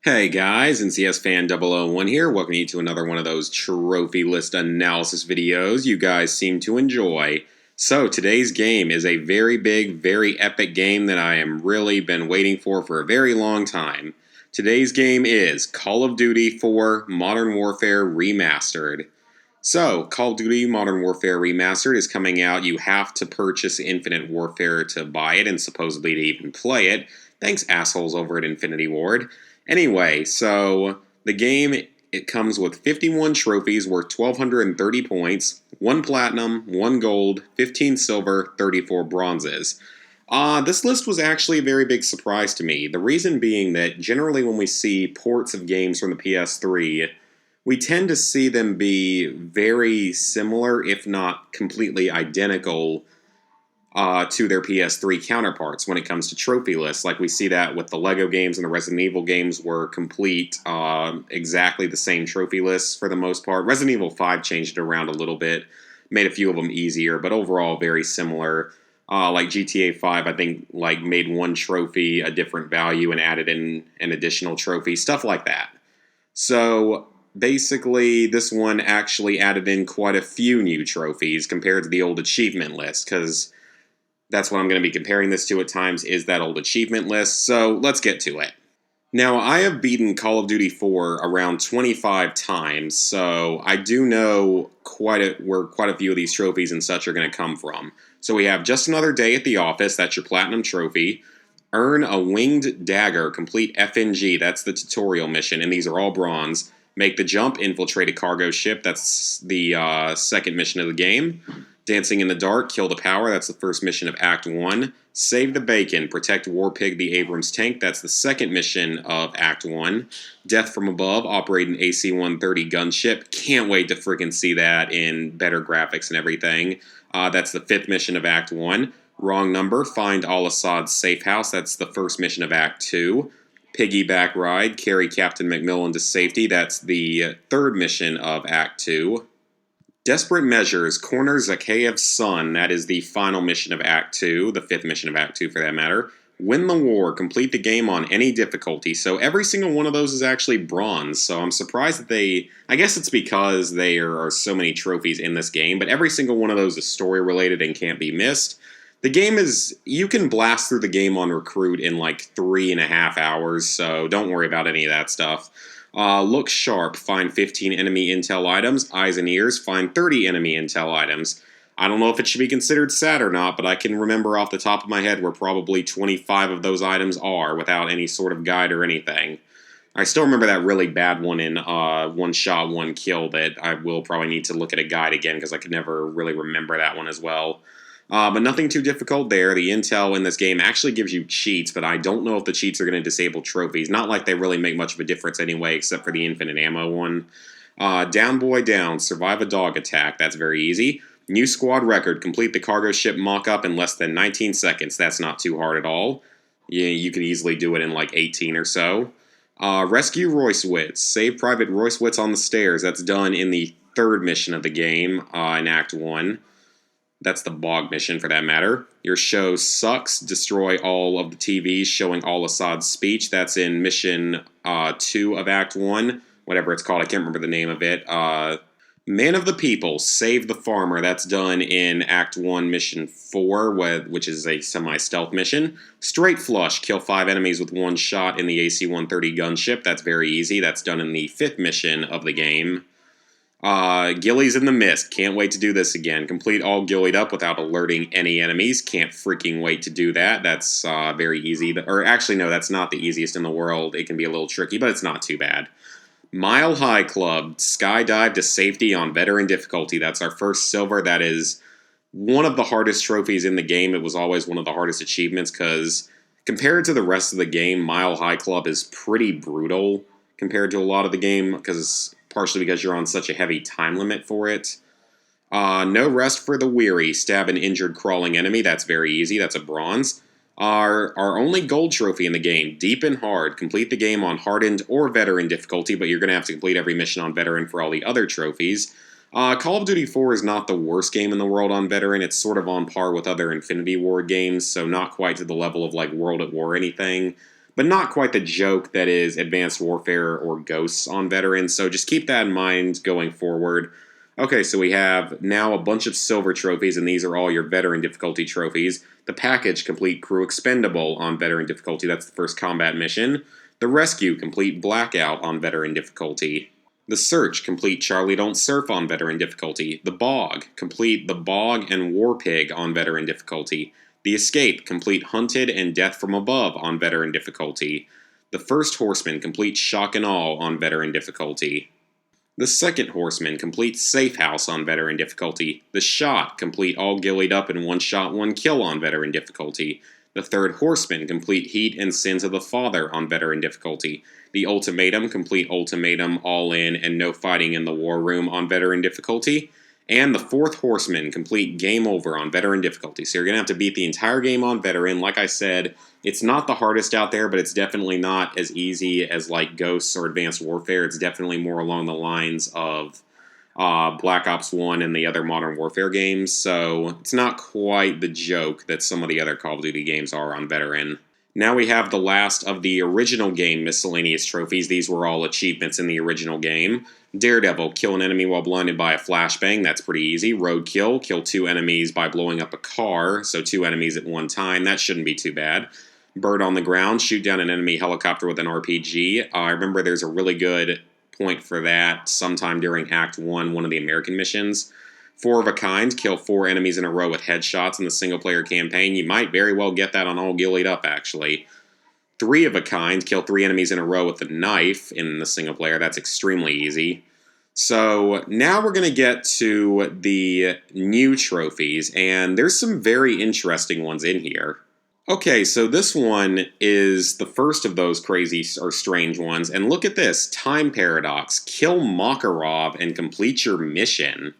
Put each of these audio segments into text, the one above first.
Hey guys, NCS Fan 001 here, welcoming you to another one of those trophy list analysis videos you guys seem to enjoy. So today's game is a very big, very epic game that I am really been waiting for a very long time. Today's game is Call of Duty 4 Modern Warfare Remastered. So, Call of Duty Modern Warfare Remastered is coming out. You have to purchase Infinite Warfare to buy it and supposedly to even play it. Thanks, assholes over at Infinity Ward. Anyway, so the game, it comes with 51 trophies worth 1,230 points, 1 platinum, 1 gold, 15 silver, 34 bronzes. This list was actually a very big surprise to me. The reason being that generally when we see ports of games from the PS3, we tend to see them be very similar, if not completely identical, to their PS3 counterparts when it comes to trophy lists. Like we see that with the Lego games and the Resident Evil games were complete, exactly the same trophy lists for the most part. Resident Evil 5 changed it around a little bit, made a few of them easier, but overall very similar. Like GTA 5, I think like made one trophy a different value and added in an additional trophy, stuff like that. So basically, this one actually added in quite a few new trophies compared to the old achievement list, because that's what I'm going to be comparing this to at times, is that old achievement list. So let's get to it. Now, I have beaten Call of Duty 4 around 25 times, so I do know where quite a few of these trophies and such are going to come from. So we have Just Another Day at the Office, that's your platinum trophy. Earn a Winged Dagger, complete FNG, that's the tutorial mission, and these are all bronze. Make the Jump, infiltrate a cargo ship, that's the second mission of the game. Dancing in the Dark, Kill the Power, that's the first mission of Act 1. Save the Bacon, Protect Warpig the Abrams tank, that's the second mission of Act 1. Death from Above, Operate an AC-130 gunship, can't wait to freaking see that in better graphics and everything. That's the fifth mission of Act 1. Wrong Number, Find Al-Assad's Safe House, that's the first mission of Act 2. Piggyback Ride, Carry Captain McMillan to Safety, that's the third mission of Act 2. Desperate Measures, Corner Zakhaev's Son, that is the final mission of Act 2, the fifth mission of Act 2 for that matter. Win the War, complete the game on any difficulty. So every single one of those is actually bronze, so I'm surprised that I guess it's because there are so many trophies in this game, but every single one of those is story related and can't be missed. The game is, you can blast through the game on Recruit in like 3.5 hours, so don't worry about any of that stuff. Look Sharp, find 15 enemy intel items. Eyes and Ears, find 30 enemy intel items. I don't know if it should be considered sad or not, but I can remember off the top of my head where probably 25 of those items are without any sort of guide or anything. I still remember that really bad one in One Shot, One Kill that I will probably need to look at a guide again because I could never really remember that one as well. But nothing too difficult there. The intel in this game actually gives you cheats, but I don't know if the cheats are going to disable trophies. Not like they really make much of a difference anyway, except for the infinite ammo one. Down Boy Down, survive a dog attack. That's very easy. New squad record, complete the cargo ship mock-up in less than 19 seconds. That's not too hard at all. You could easily do it in like 18 or so. Rescue Roycewitz, save Private Roycewitz on the stairs. That's done in the third mission of the game in Act 1. That's the bog mission, for that matter. Your show sucks. Destroy all of the TVs showing Al-Assad's speech. That's in mission 2 of Act 1. Whatever it's called. I can't remember the name of it. Man of the People. Save the Farmer. That's done in Act 1, mission 4, which is a semi-stealth mission. Straight Flush. Kill 5 enemies with 1 shot in the AC-130 gunship. That's very easy. That's done in the 5th mission of the game. Gillies in the Mist. Can't wait to do this again. Complete all gillied up without alerting any enemies. Can't freaking wait to do that. That's very easy. Or actually, no, that's not the easiest in the world. It can be a little tricky, but it's not too bad. Mile High Club. Skydive to safety on veteran difficulty. That's our first silver. That is one of the hardest trophies in the game. It was always one of the hardest achievements because compared to the rest of the game, Mile High Club is pretty brutal compared to a lot of the game because partially because you're on such a heavy time limit for it. No Rest for the Weary. Stab an injured crawling enemy. That's very easy. That's a bronze. Our only gold trophy in the game, Deep and Hard. Complete the game on hardened or veteran difficulty, but you're going to have to complete every mission on veteran for all the other trophies. Call of Duty 4 is not the worst game in the world on veteran. It's sort of on par with other Infinity Ward games, so not quite to the level of like World at War or anything. but not quite the joke that is Advanced Warfare or Ghosts on Veterans, so just keep that in mind going forward. Okay, so we have now a bunch of silver trophies, and these are all your veteran difficulty trophies. The package, complete Crew Expendable on veteran difficulty, that's the first combat mission. The rescue, complete Blackout on veteran difficulty. The search, complete Charlie Don't Surf on veteran difficulty. The bog, complete The Bog and War Pig on veteran difficulty. The escape, complete Hunted and Death from Above on veteran difficulty. The first horseman, complete Shock and Awe on veteran difficulty. The second horseman, complete Safe House on veteran difficulty. The shot, complete All Gillied Up in One Shot, One Kill on veteran difficulty. The third horseman, complete Heat and Sins of the Father on veteran difficulty. The ultimatum, complete Ultimatum, All In, and No Fighting in the War Room on veteran difficulty. And the fourth horseman, complete Game Over on veteran difficulty. So you're going to have to beat the entire game on veteran. Like I said, it's not the hardest out there, but it's definitely not as easy as like Ghosts or Advanced Warfare. It's definitely more along the lines of Black Ops 1 and the other Modern Warfare games. So it's not quite the joke that some of the other Call of Duty games are on veteran. Now we have the last of the original game miscellaneous trophies. These were all achievements in the original game. Daredevil, kill an enemy while blinded by a flashbang. That's pretty easy. Roadkill, kill 2 enemies by blowing up a car. So 2 enemies at one time. That shouldn't be too bad. Bird on the ground, shoot down an enemy helicopter with an RPG. I remember there's a really good point for that sometime during Act 1, one of the American missions. 4 of a Kind, kill 4 enemies in a row with headshots in the single-player campaign. You might very well get that on All Gillied Up, actually. 3 of a Kind, kill 3 enemies in a row with a knife in the single-player. That's extremely easy. So now we're going to get to the new trophies, and there's some very interesting ones in here. Okay, so this one is the first of those crazy or strange ones, and look at this. Time Paradox. Kill Makarov and complete your mission.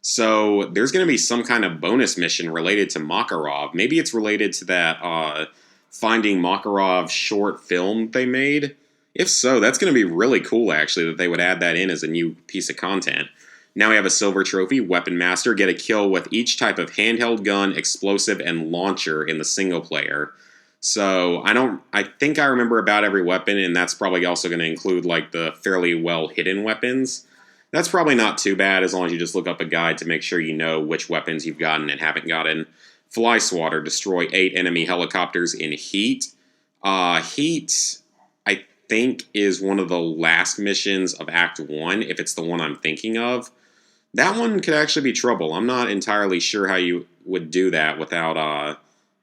So there's going to be some kind of bonus mission related to Makarov. Maybe it's related to that Finding Makarov short film they made. If so, that's going to be really cool, actually, that they would add that in as a new piece of content. Now we have a silver trophy, Weapon Master. Get a kill with each type of handheld gun, explosive, and launcher in the single player. So I think I remember about every weapon, and that's probably also going to include like the fairly well hidden weapons. That's probably not too bad as long as you just look up a guide to make sure you know which weapons you've gotten and haven't gotten. Fly Swatter, destroy 8 enemy helicopters in Heat. Heat, I think, is one of the last missions of Act 1, if it's the one I'm thinking of. That one could actually be trouble. I'm not entirely sure how you would do that without,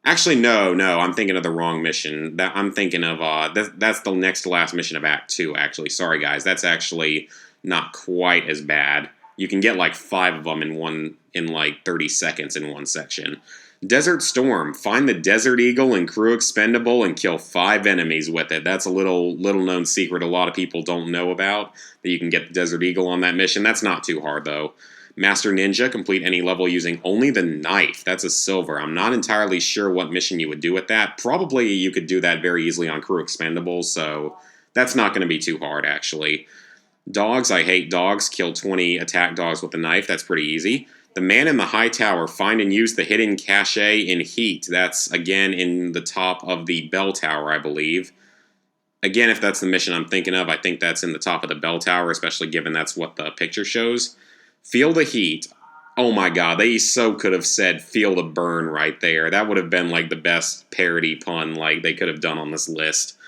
Actually, no, I'm thinking of the wrong mission. I'm thinking of, that's the next to last mission of Act 2, actually. Sorry, guys. That's actually not quite as bad. You can get like 5 of them in like 30 seconds in one section. Desert Storm. Find the Desert Eagle and Crew Expendable and kill 5 enemies with it. That's a little known secret a lot of people don't know about, that you can get the Desert Eagle on that mission. That's not too hard, though. Master Ninja. Complete any level using only the knife. That's a silver. I'm not entirely sure what mission you would do with that. Probably you could do that very easily on Crew Expendable, so that's not going to be too hard, actually. Dogs, I hate dogs. Kill 20 attack dogs with a knife. That's pretty easy. The Man in the High Tower. Find and use the hidden cache in Heat. That's, again, in the top of the bell tower, I believe. Again, if that's the mission I'm thinking of, I think that's in the top of the bell tower, especially given that's what the picture shows. Feel the Heat. Oh my god, they so could have said Feel the Burn right there. That would have been like the best parody pun like they could have done on this list.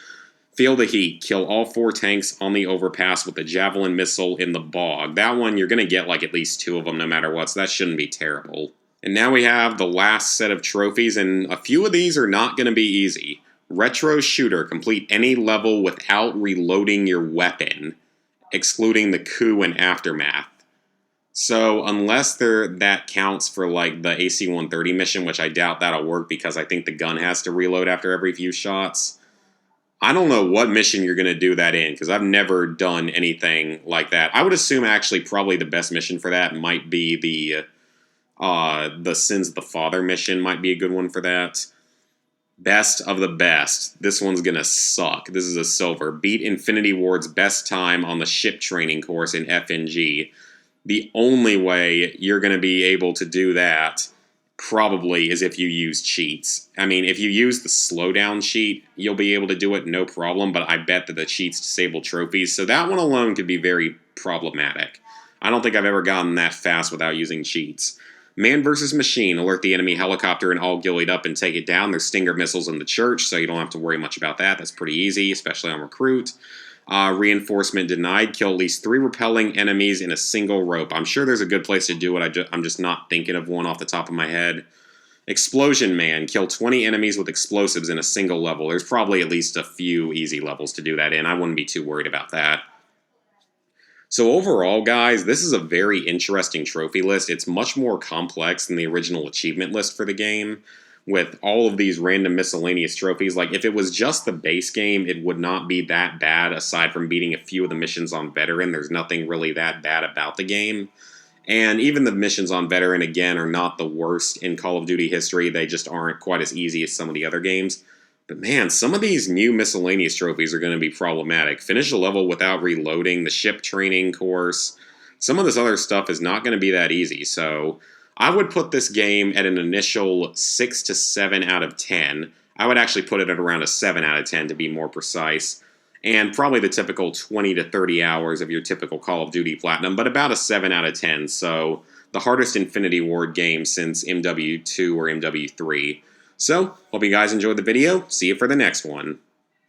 Feel the Heat. Kill all 4 tanks on the overpass with the Javelin missile in the bog. That one, you're going to get like at least 2 of them no matter what, so that shouldn't be terrible. And now we have the last set of trophies, and a few of these are not going to be easy. Retro Shooter. Complete any level without reloading your weapon, excluding the coup and aftermath. So unless that counts for like the AC-130 mission, which I doubt that'll work because I think the gun has to reload after every few shots, I don't know what mission you're going to do that in, because I've never done anything like that. I would assume actually probably the best mission for that might be the Sins of the Father mission might be a good one for that. Best of the best. This one's going to suck. This is a silver. Beat Infinity Ward's best time on the ship training course in FNG. The only way you're going to be able to do that probably is if you use cheats. I mean, if you use the slowdown cheat, you'll be able to do it no problem, but I bet that the cheats disable trophies, so that one alone could be very problematic. I don't think I've ever gotten that fast without using cheats. Man versus machine. Alert the enemy helicopter and all gillied up and take it down. There's Stinger missiles in the church, so you don't have to worry much about that. That's pretty easy, especially on recruit. Reinforcement denied. Kill at least 3 repelling enemies in a single rope. I'm sure there's a good place to do it. I'm just not thinking of one off the top of my head. Explosion Man. Kill 20 enemies with explosives in a single level. There's probably at least a few easy levels to do that in. I wouldn't be too worried about that. So overall, guys, this is a very interesting trophy list. It's much more complex than the original achievement list for the game, with all of these random miscellaneous trophies. Like, if it was just the base game, it would not be that bad, aside from beating a few of the missions on Veteran. There's nothing really that bad about the game. And even the missions on Veteran, again, are not the worst in Call of Duty history. They just aren't quite as easy as some of the other games. But man, some of these new miscellaneous trophies are going to be problematic. Finish a level without reloading, the ship training course. Some of this other stuff is not going to be that easy. So I would put this game at an initial 6 to 7 out of 10. I would actually put it at around a 7 out of 10 to be more precise. And probably the typical 20 to 30 hours of your typical Call of Duty Platinum, but about a 7 out of 10. So the hardest Infinity Ward game since MW2 or MW3. So, hope you guys enjoyed the video. See you for the next one.